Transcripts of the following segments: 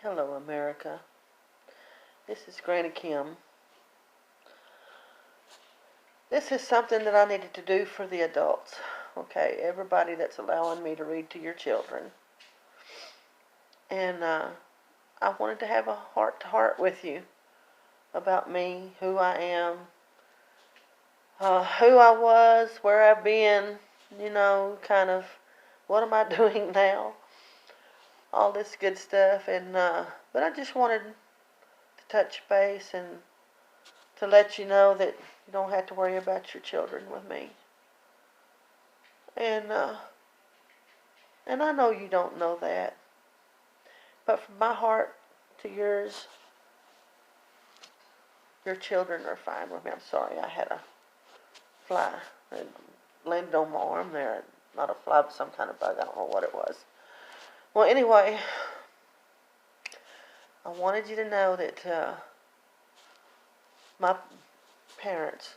Hello, America. This is Granny Kim. This is something that I needed to do for the adults. Okay, everybody that's allowing me to read to your children. And I wanted to have a heart to heart with you about me, who I am, who I was, where I've been, kind of what am I doing now, all this good stuff. But I just wanted to touch base and to let you know that you don't have to worry about your children with me. And uh, and I know you don't know that, but from my heart to yours, your children are fine with me. I'm sorry, I had a fly that landed on my arm there. Not a fly, but some kind of bug. I don't know what it was. Well, anyway, I wanted you to know that my parents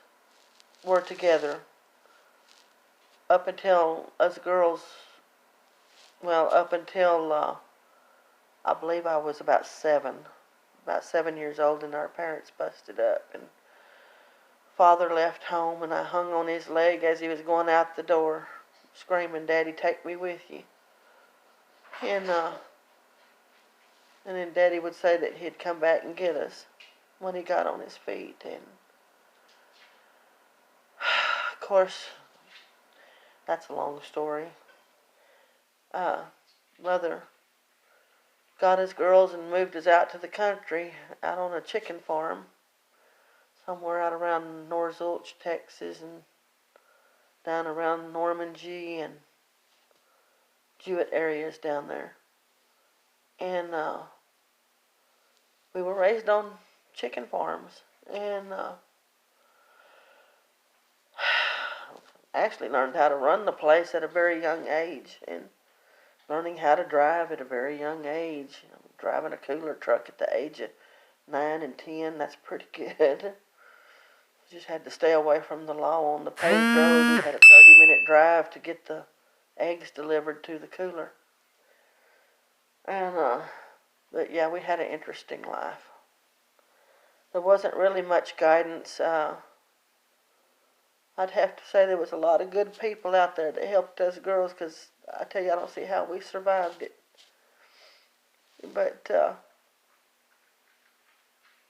were together up until us girls, up until I believe I was about 7 years old, and our parents busted up. And father left home, and I hung on his leg as he was going out the door, screaming, "Daddy, take me with you." And uh, and then Daddy would say that he'd come back and get us when he got on his feet. And of course, that's a long story. Uh, Mother got us girls and moved us out to the country, out on a chicken farm, somewhere out around North Zulch, Texas, and down around Norman G. and Jewett areas down there. And we were raised on chicken farms, and actually learned how to run the place at a very young age, and learning how to drive at a very young age. Driving a cooler truck at the age of 9 and 10, that's pretty good. Just had to stay away from the law on the paved road. We had a 30-minute drive to get the eggs delivered to the cooler. And but yeah, we had an interesting life. There wasn't really much guidance. I'd have to say there was a lot of good people out there that helped us girls, because I tell you, I don't see how we survived it. But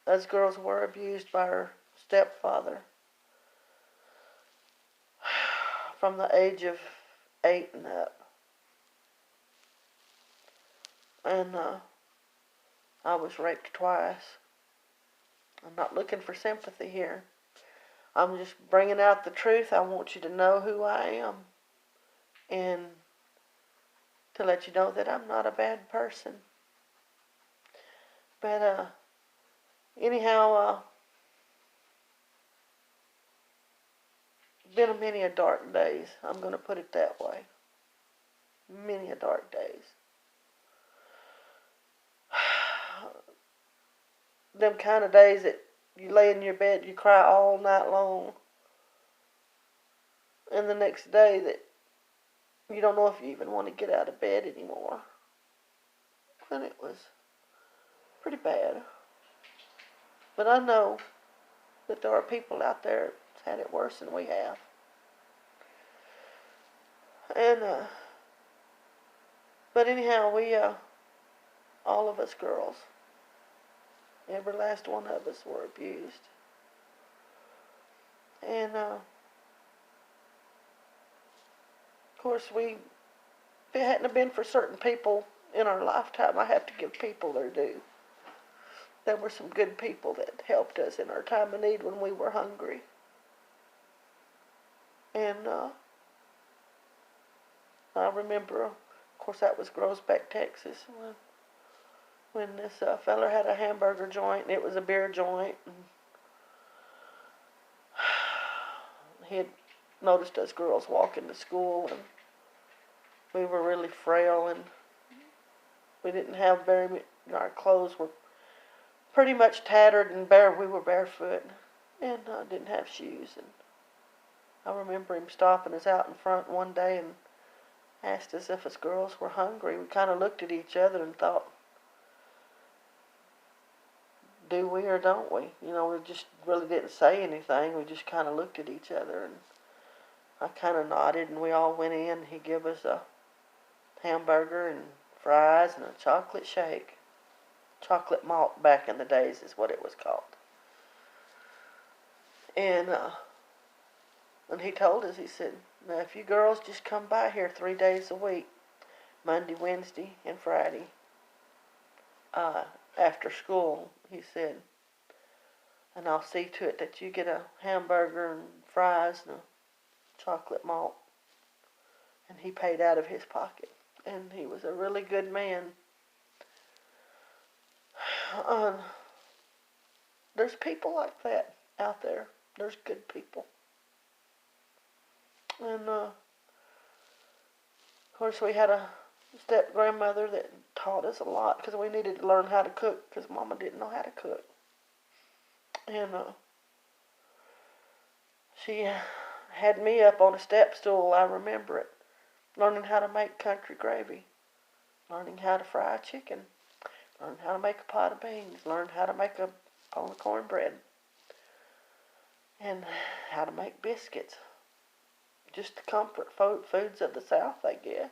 us girls were abused by our stepfather from the age of 8 and up. And I was raped twice. I'm not looking for sympathy here. I'm just bringing out the truth. I want you to know who I am, and to let you know that I'm not a bad person. But anyhow, been many a dark days. I'm going to put it that way. Many a dark days. Them kind of days that you lay in your bed, you cry all night long, and the next day that you don't know if you even want to get out of bed anymore. And it was pretty bad. But I know that there are people out there that's had it worse than we have. And but anyhow, we all of us girls, every last one of us, were abused. And of course, if it hadn't have been for certain people in our lifetime, I have to give people their due. There were some good people that helped us in our time of need when we were hungry. And I remember, of course, that was Groesbeck, Texas, when this feller had a hamburger joint, and it was a beer joint. And he had noticed us girls walking to school, and we were really frail, and we didn't have very much. Our clothes were pretty much tattered and we were barefoot, and didn't have shoes. And I remember him stopping us out in front one day and asked us if us girls were hungry. We kind of looked at each other and thought, do we or don't we? We just really didn't say anything. We just kind of looked at each other, and I kind of nodded, and we all went in. He gave us a hamburger and fries and a chocolate shake. Chocolate malt back in the days is what it was called. And he told us, he said, now if you girls just come by here 3 days a week, Monday, Wednesday, and Friday, after school, he said, and I'll see to it that you get a hamburger and fries and a chocolate malt. And he paid out of his pocket. And he was a really good man. There's people like that out there. There's good people. And, of course, we had a step-grandmother that taught us a lot because we needed to learn how to cook because Mama didn't know how to cook. And she had me up on a step stool, I remember it, learning how to make country gravy, learning how to fry a chicken, learning how to make a pot of beans, learning how to make a pound of cornbread, and how to make biscuits. Just the comfort foods of the South, I guess.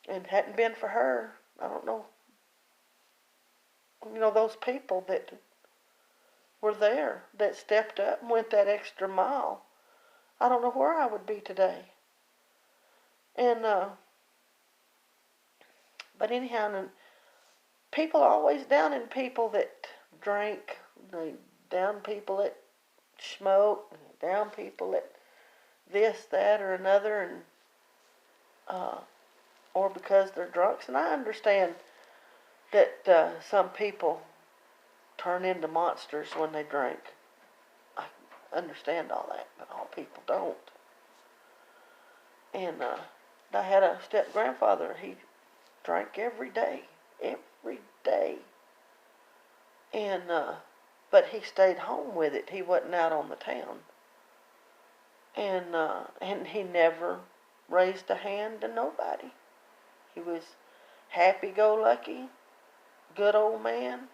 And hadn't been for her, I don't know, those people that were there, that stepped up and went that extra mile, I don't know where I would be today. And, but anyhow, people always downing people that drink, they down people that smoke, down people that this, that, or another, and or because they're drunks. And I understand that some people turn into monsters when they drink. I understand all that, but all people don't. And I had a step-grandfather. He drank every day. And but he stayed home with it. He wasn't out on the town. And he never raised a hand to nobody. He was happy-go-lucky, good old man.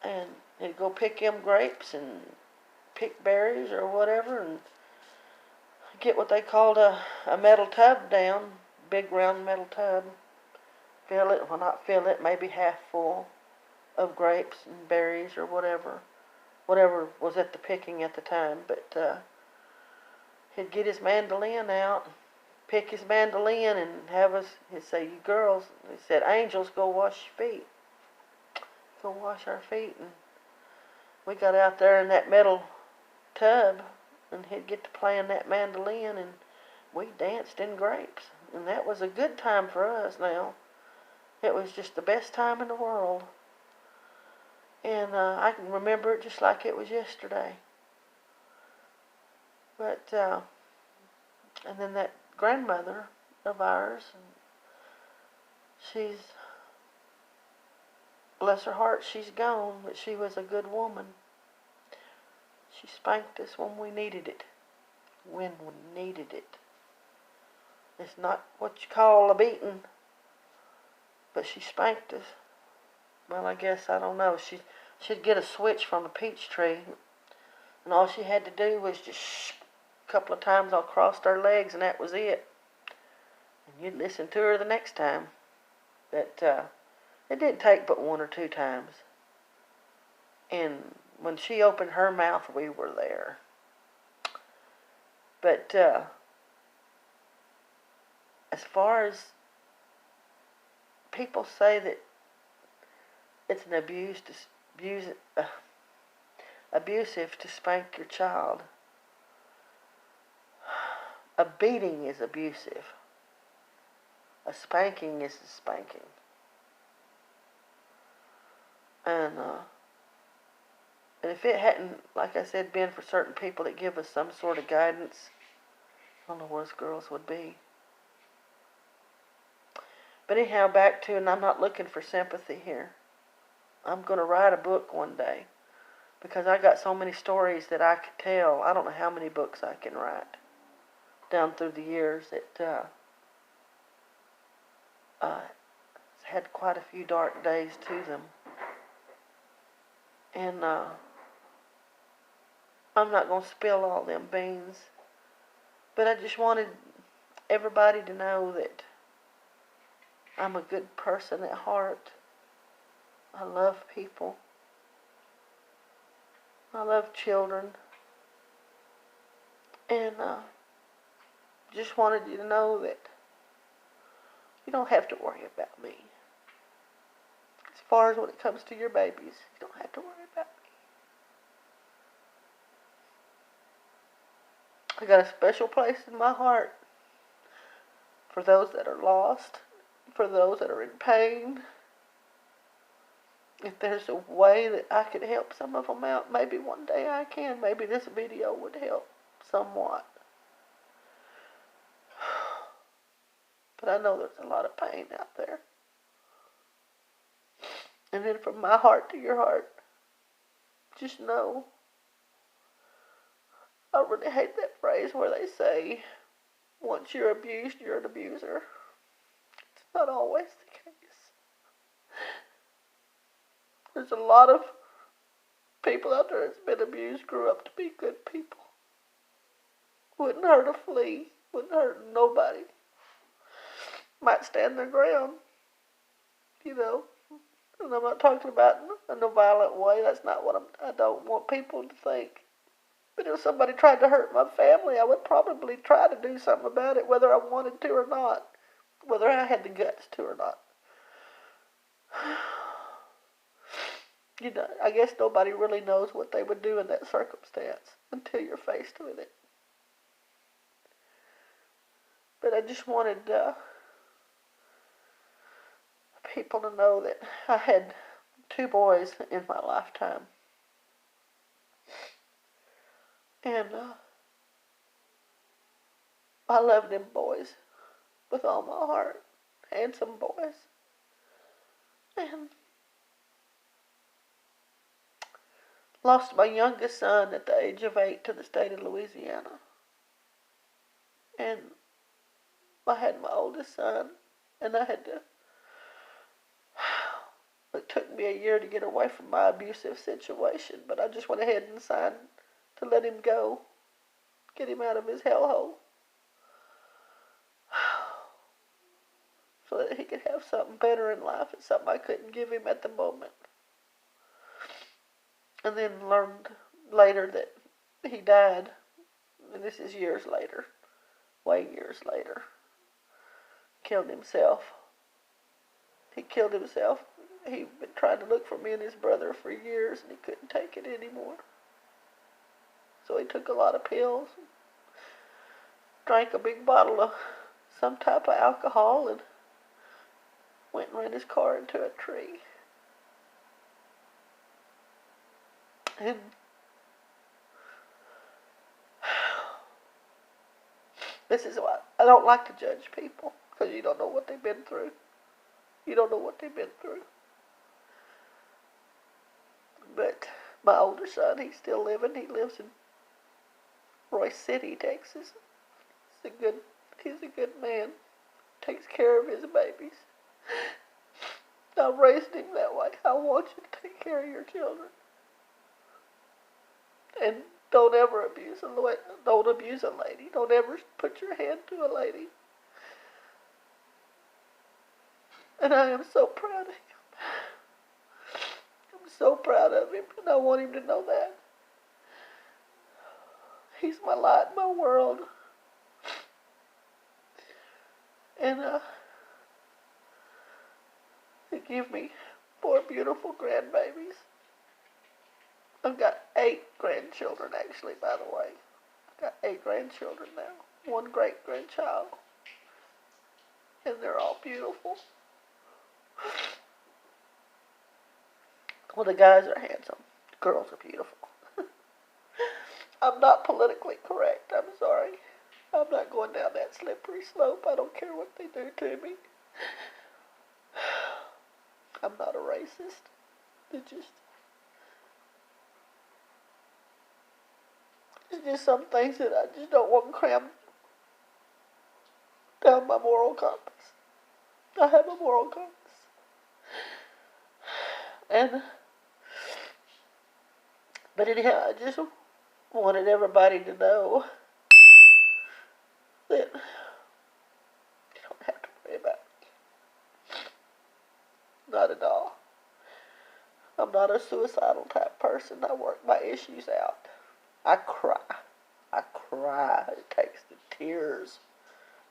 And he'd go pick them grapes and pick berries or whatever and get what they called a metal tub down, big round metal tub, fill it, well not fill it, maybe half full of grapes and berries or whatever was at the picking at the time. But he'd get his mandolin out, pick his mandolin and have us, he'd say, you girls, he said, angels, go wash your feet. Go wash our feet. And we got out there in that metal tub and he'd get to playing that mandolin and we danced in grapes. And that was a good time for us now. It was just the best time in the world. And I can remember it just like it was yesterday. But, and then that grandmother of ours, she's, bless her heart, she's gone, but she was a good woman. She spanked us when we needed it. When we needed it. It's not what you call a beating, but she spanked us. Well, I guess, I don't know, she'd get a switch from a peach tree, and all she had to do was just a couple of times all crossed her legs, and that was it. And you'd listen to her the next time. But it didn't take but 1 or 2 times. And when she opened her mouth, we were there. But as far as people say that it's an abusive to spank your child, a beating is abusive. A spanking is a spanking. And if it hadn't, like I said, been for certain people that give us some sort of guidance, I don't know where us girls would be. But anyhow, back to, and I'm not looking for sympathy here. I'm going to write a book one day because I got so many stories that I could tell. I don't know how many books I can write down through the years that had quite a few dark days to them. And I'm not going to spill all them beans, but I just wanted everybody to know that I'm a good person at heart. I love people. I love children. And just wanted you to know that you don't have to worry about me. As far as when it comes to your babies, you don't have to worry about me. I got a special place in my heart for those that are lost, for those that are in pain. If there's a way that I could help some of them out, maybe one day I can. Maybe this video would help somewhat. But I know there's a lot of pain out there. And then from my heart to your heart, just know, I really hate that phrase where they say, once you're abused, you're an abuser. It's not always the case. There's a lot of people out there that's been abused, grew up to be good people. Wouldn't hurt a flea, wouldn't hurt nobody. Might stand their ground, you know. And I'm not talking about in a violent way. That's not what I don't want people to think. But if somebody tried to hurt my family, I would probably try to do something about it, whether I wanted to or not. Whether I had the guts to or not. You know, I guess nobody really knows what they would do in that circumstance until you're faced with it. But I just wanted people to know that I had 2 boys in my lifetime. And I love them boys with all my heart. Handsome boys. And lost my youngest son at the age of 8 to the state of Louisiana. And I had my oldest son, and I had to, it took me a year to get away from my abusive situation, but I just went ahead and signed to let him go, get him out of his hellhole, so that he could have something better in life. It's something I couldn't give him at the moment. And then learned later that he died, and this is years later, way years later. Killed himself. He killed himself. He'd been trying to look for me and his brother for years, and he couldn't take it anymore. So he took a lot of pills, drank a big bottle of some type of alcohol, and went and ran his car into a tree. And this is why I don't like to judge people, because you don't know what they've been through. You don't know what they've been through. But my older son, he's still living. He lives in Royce City, Texas. He's a good man. Takes care of his babies. I raised him that way. I want you to take care of your children. And don't ever abuse a lady. Don't abuse a lady. Don't ever put your hand to a lady. And I am so proud of him. I'm so proud of him, and I want him to know that. He's my light, my world. And he gave me 4 beautiful grandbabies. I've got 8 grandchildren, actually, by the way. I've got 8 grandchildren now. 1 great-grandchild. And they're all beautiful. Well, the guys are handsome. The girls are beautiful. I'm not politically correct. I'm sorry. I'm not going down that slippery slope. I don't care what they do to me. I'm not a racist. It's just some things that I just don't want crammed down my moral compass. I have a moral compass. And But anyhow, I just wanted everybody to know that you don't have to worry about it. Not at all. I'm not a suicidal type person. I work my issues out. I cry. I cry. It takes the tears.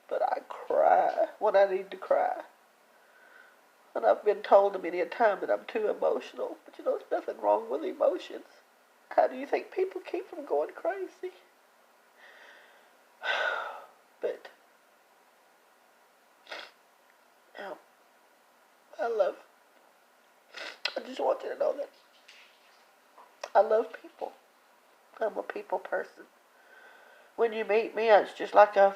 But I cry when I need to cry. And I've been told many a time that I'm too emotional. But you know, there's nothing wrong with emotions. How do you think people keep from going crazy? But, I just want you to know that I love people. I'm a people person. When you meet me, it's just like you've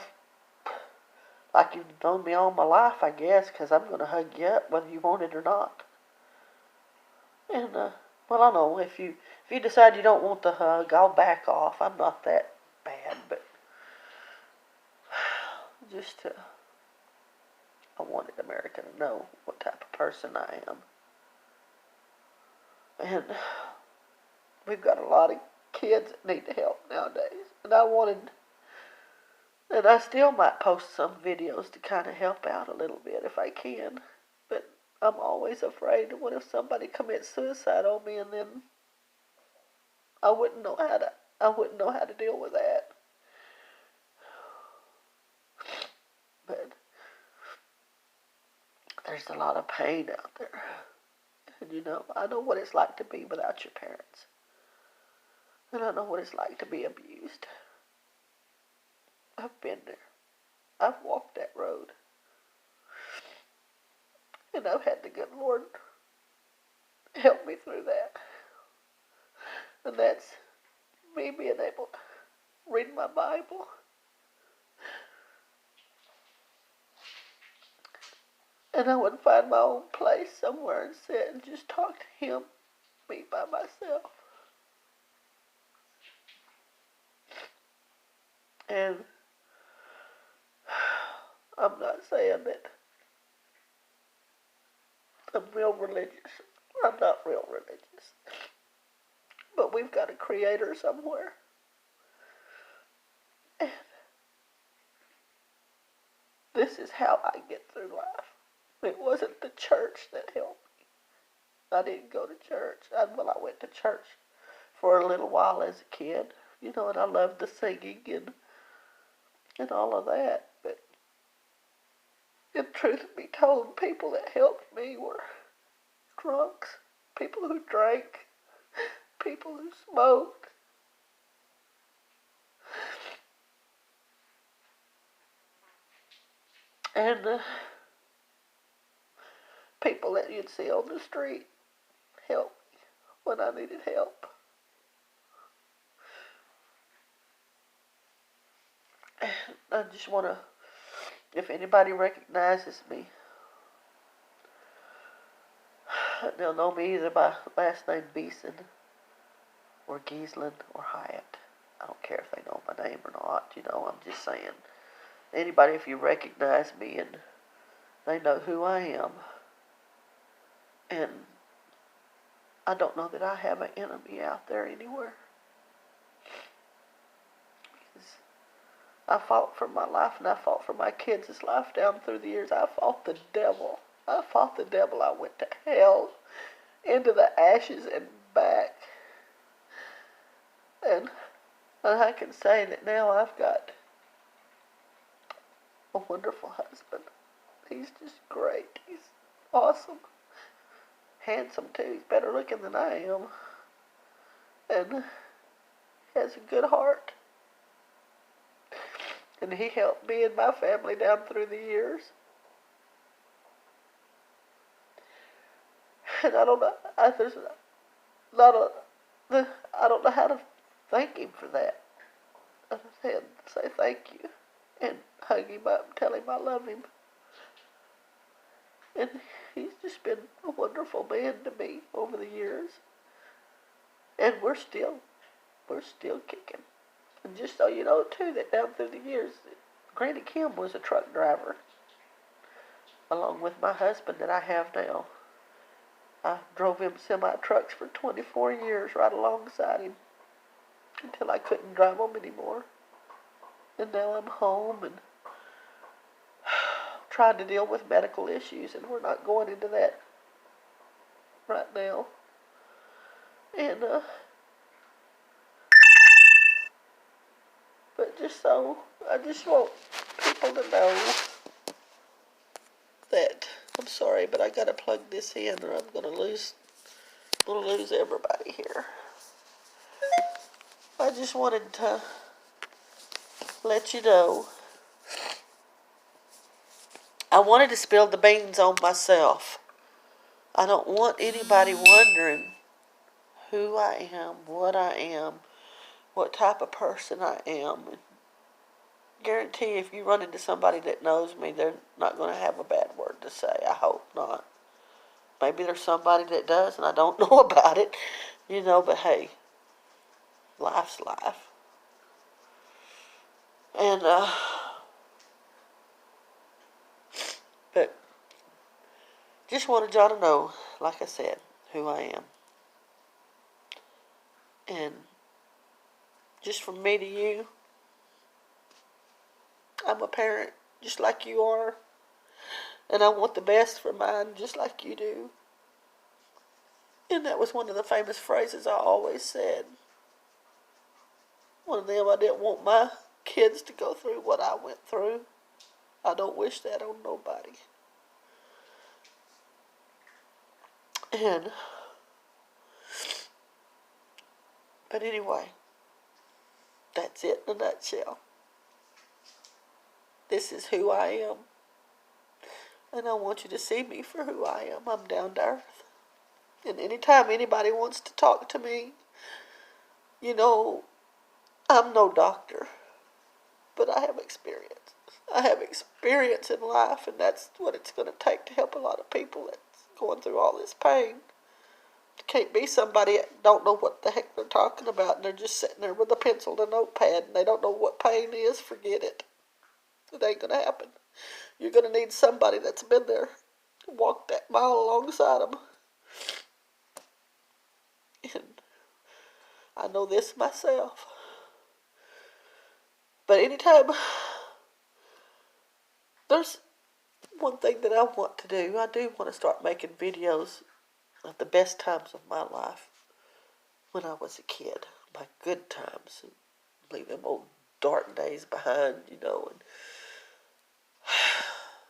known me all my life, I guess, because I'm going to hug you up whether you want it or not. And, well, I know if you decide you don't want the hug, I'll back off. I'm not that bad, but just I wanted America to know what type of person I am. And we've got a lot of kids that need help nowadays. And I still might post some videos to kind of help out a little bit if I can. But I'm always afraid that what if somebody commits suicide on me, and then I wouldn't know how to deal with that. But there's a lot of pain out there. And you know, I know what it's like to be without your parents. And I know what it's like to be abused. I've been there. I've walked that road. And I've had the good Lord help me through that. And that's me being able to read my Bible. And I would find my own place somewhere and sit and just talk to Him, me by myself. And I'm not saying that I'm real religious. I'm not real religious. But we've got a Creator somewhere. And this is how I get through life. It wasn't the church that helped me. I didn't go to church. I went to church for a little while as a kid, you know, and I loved the singing and all of that. But the truth be told, people that helped me were drunks, people who drank, people who smoked. And people that you'd see on the street helped me when I needed help. And I just want to, if anybody recognizes me, they'll know me either by last name Beeson or Giesland or Hyatt. I don't care if they know my name or not, you know, I'm just saying. Anybody, if you recognize me and they know who I am. And I don't know that I have an enemy out there anywhere. Because I fought for my life and I fought for my kids' life down through the years. I fought the devil. I fought the devil. I went to hell, into the ashes and back. And I can say that now I've got a wonderful husband. He's just great. He's awesome. Handsome too. He's better looking than I am. And he has a good heart. And he helped me and my family down through the years. And I don't know, there's not a, I don't know how to thank him for that. I just had to say thank you and hug him up and tell him I love him. And he's just been a wonderful man to me over the years. And we're still kicking. And just so you know, too, that down through the years, Granny Kim was a truck driver, along with my husband that I have now. I drove him semi-trucks for 24 years right alongside him. until I couldn't drive them anymore. And now I'm home and trying to deal with medical issues, and we're not going into that right now. And, but I just want people to know that, I'm sorry, but I gotta plug this in or I'm gonna lose everybody here. I just wanted to let you know, I wanted to spill the beans on myself. I don't want anybody wondering who I am, what type of person I am. Guarantee if you run into somebody that knows me, they're not going to have a bad word to say. I hope not. Maybe there's somebody that does and I don't know about it, but hey, life's life. And, but just wanted y'all to know, like I said, who I am. And just from me to you, I'm a parent just like you are. And I want the best for mine just like you do. And that was one of the famous phrases I always said. One of them, I didn't want my kids to go through what I went through. I don't wish that on nobody. But anyway, that's it in a nutshell. This is who I am. And I want you to see me for who I am. I'm down to earth. And anytime anybody wants to talk to me, I'm no doctor, but I have experience. I have experience in life, and that's what it's going to take to help a lot of people that's going through all this pain. It can't be somebody that don't know what the heck they're talking about, and they're just sitting there with a pencil and a notepad, and they don't know what pain is. Forget it. It ain't going to happen. You're going to need somebody that's been there, walked that mile alongside them. And I know this myself. But anytime, there's one thing that I want to do. I do want to start making videos of the best times of my life when I was a kid. My good times. And leave them old dark days behind, And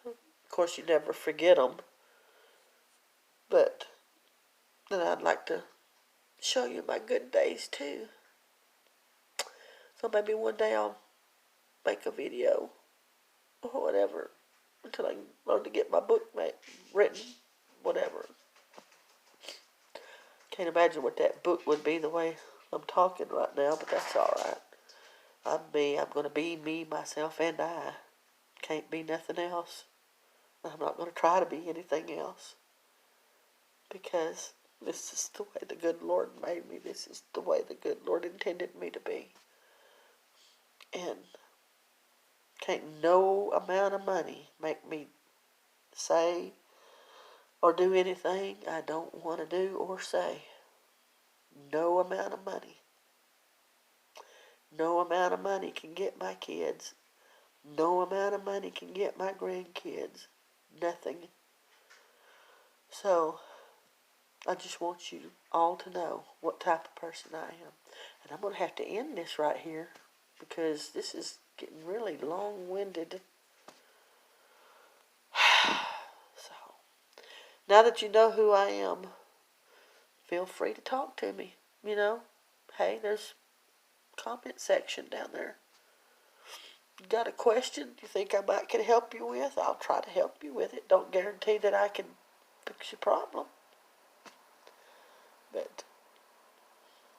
of course, you never forget them. But then I'd like to show you my good days too. So maybe one day I'll make a video or whatever until I can learn to get my book written, whatever. Can't imagine what that book would be the way I'm talking right now, but that's alright. I'm me. I'm going to be me, myself, and I. Can't be nothing else. I'm not going to try to be anything else. Because this is the way the good Lord made me. This is the way the good Lord intended me to be. And can't no amount of money make me say or do anything I don't want to do or say. No amount of money. No amount of money can get my kids. No amount of money can get my grandkids. Nothing. So, I just want you all to know what type of person I am. And I'm going to have to end this right here because this is getting really long-winded. So, now that you know who I am, feel free to talk to me. Hey, there's a comment section down there. You got a question you think I might can help you with? I'll try to help you with it. Don't guarantee that I can fix your problem. But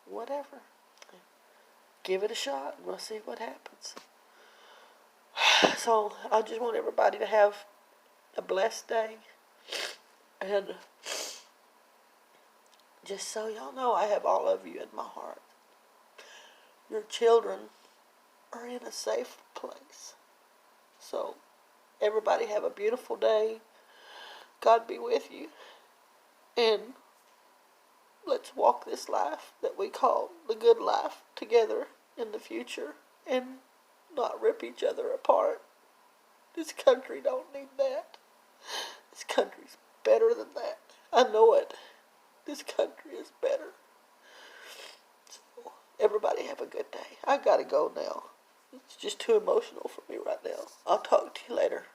whatever. Give it a shot and we'll see what happens. So I just want everybody to have a blessed day. And just so y'all know, I have all of you in my heart. Your children are in a safe place. So everybody have a beautiful day. God be with you. And let's walk this life that we call the good life together in the future and not rip each other apart. This country don't need that. This country's better than that. I know it. This country is better. So, everybody have a good day. I gotta go now. It's just too emotional for me right now. I'll talk to you later.